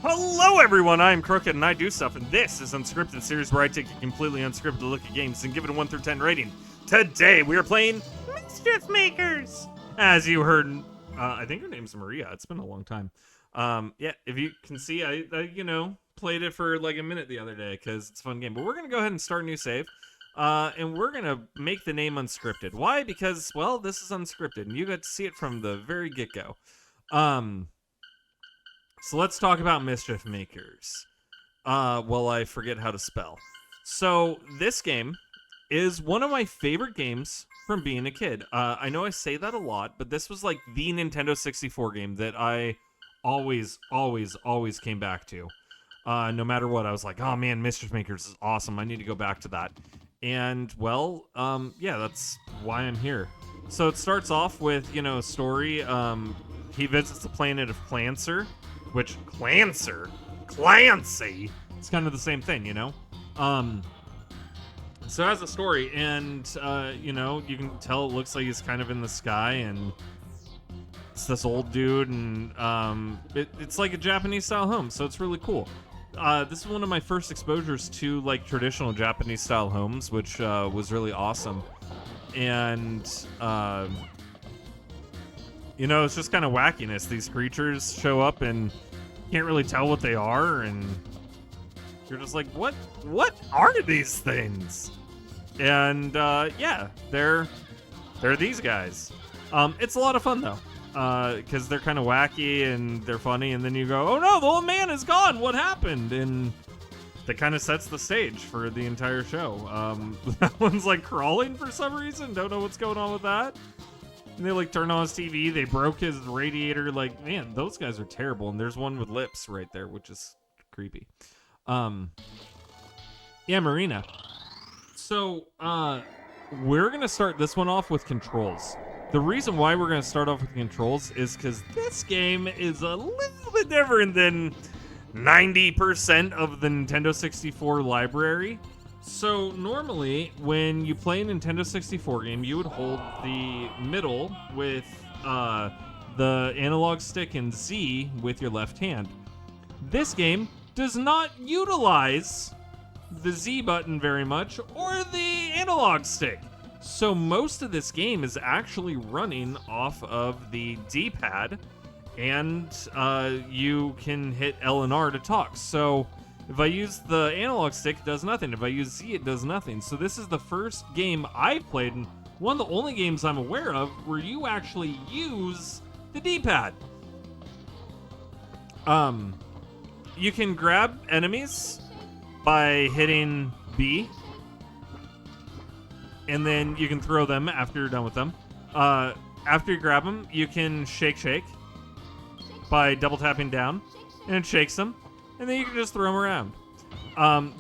Hello everyone, I'm Krooked and I do stuff, and this is Unscripted, series where I take a completely unscripted look at games and give it a 1 through 10 rating. Today we are playing Mischief Makers! As you heard, I think her name's Maria, it's been a long time. Yeah, if you can see, I played it for like a minute the other day because it's a fun game. But we're going to go ahead and start a new save, and we're going to make the name Unscripted. Why? Because, well, this is Unscripted, and you got to see it from the very get-go. So let's talk about Mischief Makers. Well, I forget how to spell. So this game is one of my favorite games from being a kid. I know I say that a lot, but this was like the Nintendo 64 game that I always came back to. No matter what, I was like, oh man, Mischief Makers is awesome. I need to go back to that. And, well, yeah, that's why I'm here. So it starts off with, a story. He visits the planet of Clancy, which Clancy, it's kind of the same thing, So it has a story, and, you can tell it looks like he's kind of in the sky, and it's this old dude, and it's like a Japanese-style home, so it's really cool. This is one of my first exposures to, like, traditional Japanese-style homes, which was really awesome. And, it's just kind of wackiness. These creatures show up and can't really tell what they are, and you're just like, what are these things? And yeah, they're these guys. It's a lot of fun though, because they're kind of wacky and they're funny, and then you go, oh no, the old man is gone, what happened? And that kind of sets the stage for the entire show. That one's like crawling for some reason, don't know what's going on with that. And they like turn on his TV, they broke his radiator. Like, man, those guys are terrible. And there's one with lips right there, which is creepy. Yeah, Marina. So, we're going to start this one off with controls. The reason why we're going to start off with controls is because this game is a little bit different than 90% of the Nintendo 64 library. So normally, when you play a Nintendo 64 game, you would hold the middle with the analog stick and Z with your left hand. This game does not utilize the Z button very much or the analog stick. So most of this game is actually running off of the D-pad, and you can hit L and R to talk. So if I use the analog stick, it does nothing. If I use Z, it does nothing. So this is the first game I've played, and one of the only games I'm aware of where you actually use the D-pad. You can grab enemies by hitting B, and then you can throw them after you're done with them. After you grab them, you can shake by double tapping down, and it shakes them. And then you can just throw them around.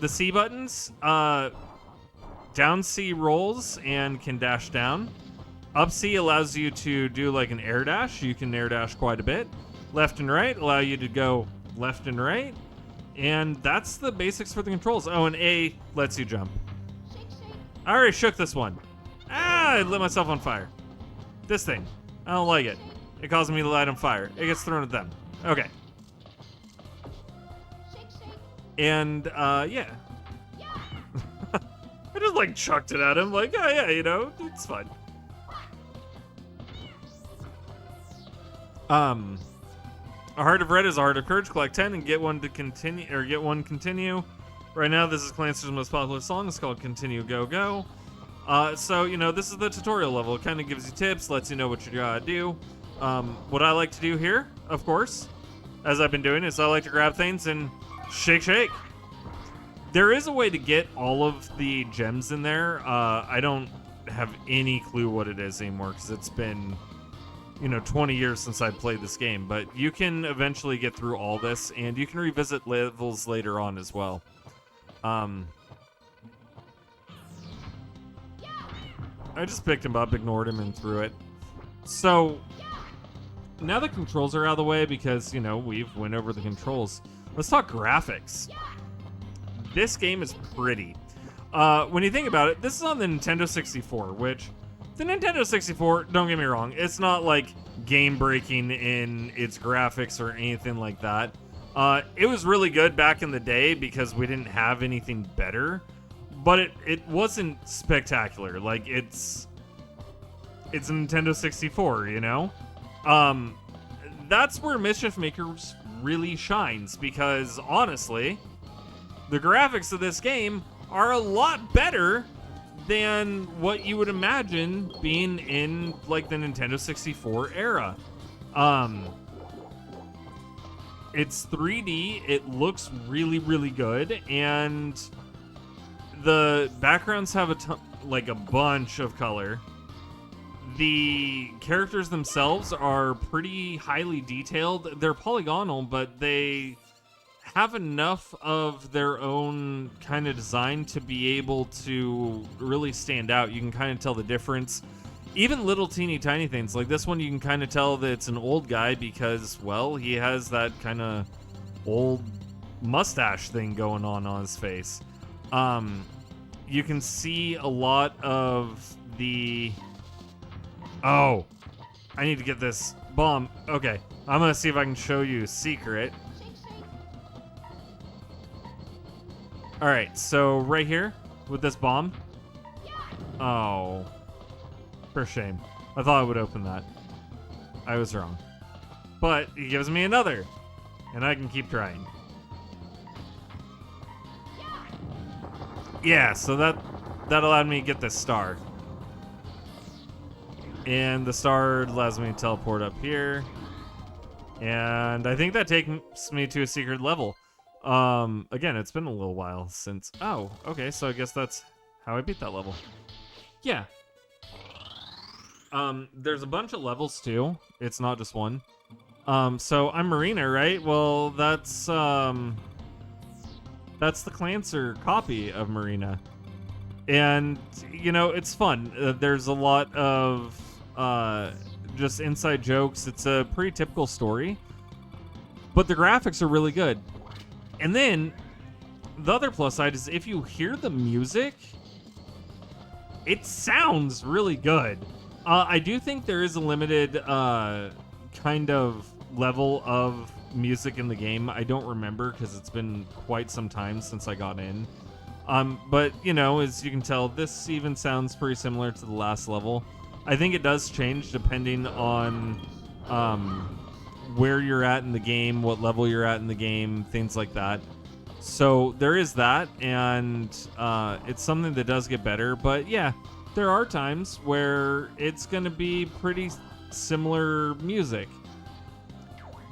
The C buttons, down C rolls and can dash down. Up C allows you to do like an air dash. You can air dash quite a bit. Left and right allow you to go left and right. And that's the basics for the controls. Oh, and A lets you jump. I already shook this one. I lit myself on fire. This thing. I don't like it. It causes me to light on fire. It gets thrown at them. Okay. And, yeah. I just, like, chucked it at him. Like, oh, yeah, it's fine. A Heart of Red is a Heart of Courage. Collect 10 and get one to continue, or get one continue. Right now, this is Clancy's most popular song. It's called Continue Go Go. So, this is the tutorial level. It kind of gives you tips, lets you know what you gotta do. What I like to do here, of course, as I've been doing, is I like to grab things and shake. There is a way to get all of the gems in there. I don't have any clue what it is anymore because it's been 20 years since I played this game, but you can eventually get through all this, and you can revisit levels later on as well. I just picked him up, ignored him, and threw it. So now the controls are out of the way because we've went over the controls. Let's talk graphics. This game is pretty. When you think about it, this is on the Nintendo 64, which the Nintendo 64, don't get me wrong, it's not like game-breaking in its graphics or anything like that. It was really good back in the day because we didn't have anything better, but it wasn't spectacular. Like, it's a Nintendo 64, you know? That's where Mischief Makers really shines, because honestly, the graphics of this game are a lot better than what you would imagine being in like the Nintendo 64 era. It's 3D, it looks really, really good, and the backgrounds have a bunch of color. The characters themselves are pretty highly detailed. They're polygonal, but they have enough of their own kind of design to be able to really stand out. You can kind of tell the difference. Even little teeny tiny things like this one, you can kind of tell that it's an old guy because, well, he has that kind of old mustache thing going on his face. You can see a lot of the... Oh, I need to get this bomb. Okay, I'm gonna see if I can show you a secret. All right, so right here with this bomb. Oh, for shame. I thought I would open that. I was wrong. But he gives me another, and I can keep trying. Yeah, so that allowed me to get this star. And the star allows me to teleport up here. And I think that takes me to a secret level. Again, it's been a little while since... Oh, okay, so I guess that's how I beat that level. Yeah. There's a bunch of levels, too. It's not just one. So I'm Marina, right? Well, that's the Clancer copy of Marina. And, you know, it's fun. There's a lot of... just inside jokes. It's a pretty typical story, but the graphics are really good. And then the other plus side is if you hear the music, it sounds really good. I do think there is a limited kind of level of music in the game. I don't remember because it's been quite some time since I got in. But, you know, as you can tell, this even sounds pretty similar to the last level. I think it does change depending on where you're at in the game, what level you're at in the game, things like that. So there is that, and it's something that does get better. But yeah, there are times where it's going to be pretty similar music.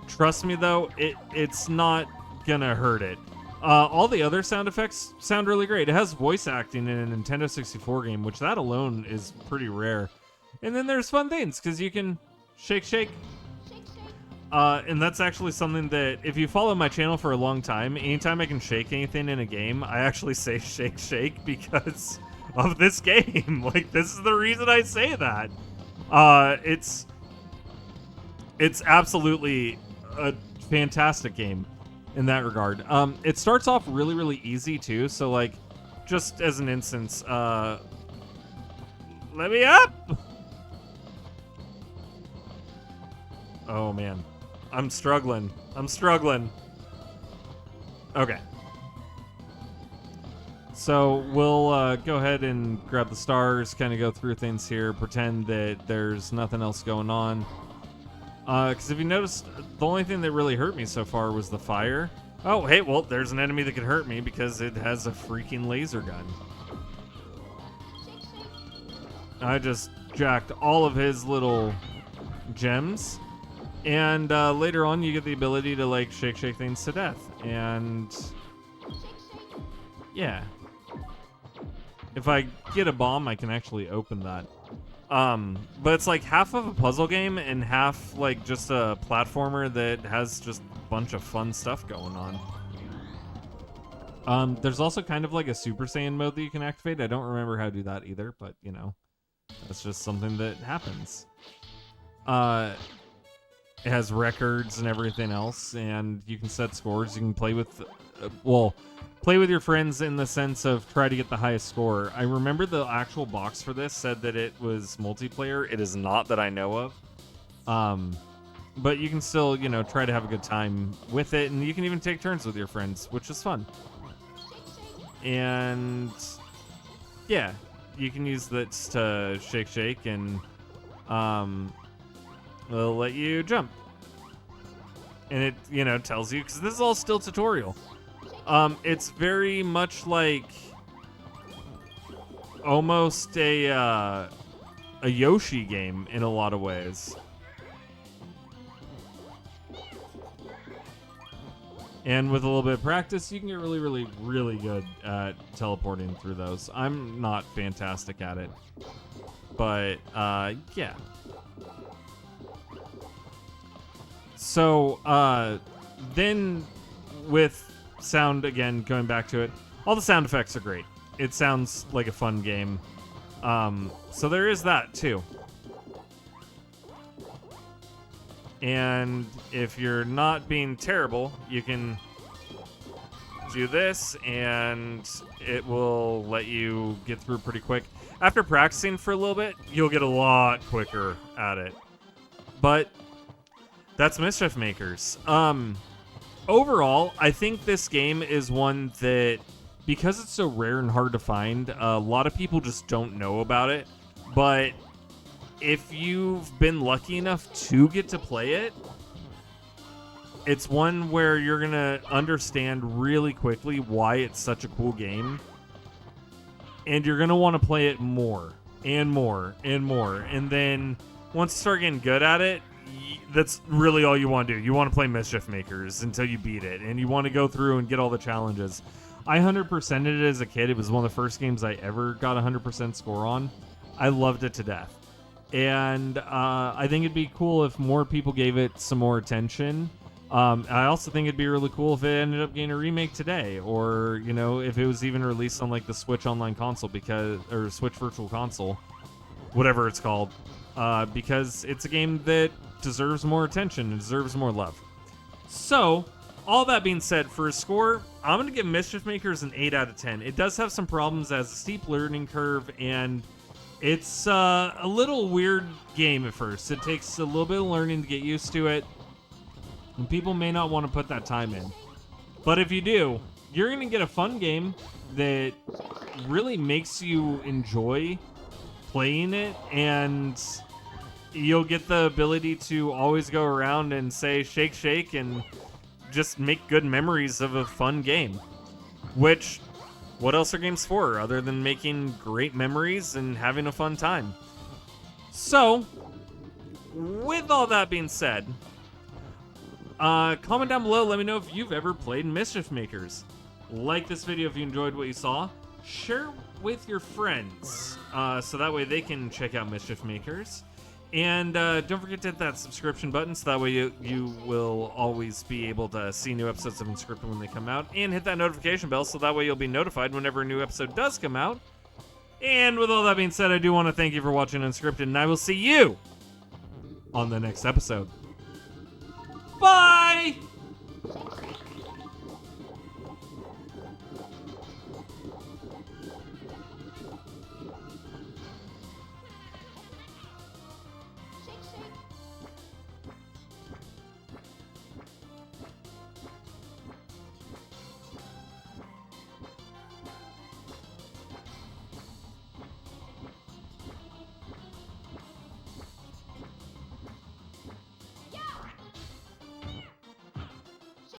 Trust me, though, it's not going to hurt it. All the other sound effects sound really great. It has voice acting in a Nintendo 64 game, which that alone is pretty rare. And then there's fun things, because you can shake, shake. And that's actually something that, if you follow my channel for a long time, anytime I can shake anything in a game, I actually say shake, shake because of this game. Like, this is the reason I say that. It's absolutely a fantastic game in that regard. It starts off really, really easy, too. So, like, just as an instance, let me up! Oh, man. I'm struggling. Okay. So we'll go ahead and grab the stars, kind of go through things here, pretend that there's nothing else going on. Because if you noticed, the only thing that really hurt me so far was the fire. Oh, hey, well, there's an enemy that could hurt me because it has a freaking laser gun. I just jacked all of his little gems. And later on, you get the ability to, like, shake things to death. And yeah. If I get a bomb, I can actually open that. But it's like half of a puzzle game and half, like, just a platformer that has just a bunch of fun stuff going on. There's also kind of like a Super Saiyan mode that you can activate. I don't remember how to do that either, but, you know, that's just something that happens. It has records and everything else, and you can set scores. You can play with, play with your friends in the sense of try to get the highest score. I remember the actual box for this said that it was multiplayer. It is not that I know of. but you can still, you know, try to have a good time with it, and you can even take turns with your friends, which is fun. And yeah, you can use this to shake, and it'll let you jump. And it, you know, tells you, because this is all still tutorial. It's very much like almost a Yoshi game in a lot of ways. And with a little bit of practice, you can get really, really, really good at teleporting through those. I'm not fantastic at it, but yeah. So then with sound, again, going back to it, all the sound effects are great. It sounds like a fun game. So there is that too. And if you're not being terrible, you can do this and it will let you get through pretty quick. After practicing for a little bit, you'll get a lot quicker at it. But that's Mischief Makers. Overall, I think this game is one that, because it's so rare and hard to find, a lot of people just don't know about it. But if you've been lucky enough to get to play it, it's one where you're going to understand really quickly why it's such a cool game. And you're going to want to play it more and more and more. And then once you start getting good at it, that's really all you want to do. You want to play Mischief Makers until you beat it. And you want to go through and get all the challenges. I 100%ed it as a kid. It was one of the first games I ever got a 100% score on. I loved it to death. And I think it'd be cool if more people gave it some more attention. I also think it'd be really cool if it ended up getting a remake today, or, you know, if it was even released on like the Switch Online Console, or Switch Virtual Console, whatever it's called, because it's a game that deserves more attention and deserves more love. So, all that being said, for a score, I'm going to give Mischief Makers an 8 out of 10. It does have some problems as a steep learning curve, and it's a little weird game at first. It takes a little bit of learning to get used to it, and people may not want to put that time in. But if you do, you're going to get a fun game that really makes you enjoy playing it, and you'll get the ability to always go around and say shake, shake, and just make good memories of a fun game. Which, what else are games for other than making great memories and having a fun time? So, with all that being said, comment down below, let me know if you've ever played Mischief Makers. Like this video if you enjoyed what you saw. Share with your friends, so that way they can check out Mischief Makers. And don't forget to hit that subscription button, so that way you will always be able to see new episodes of Unscripted when they come out. And hit that notification bell, so that way you'll be notified whenever a new episode does come out. And with all that being said, I do want to thank you for watching Unscripted, and I will see you on the next episode. Bye!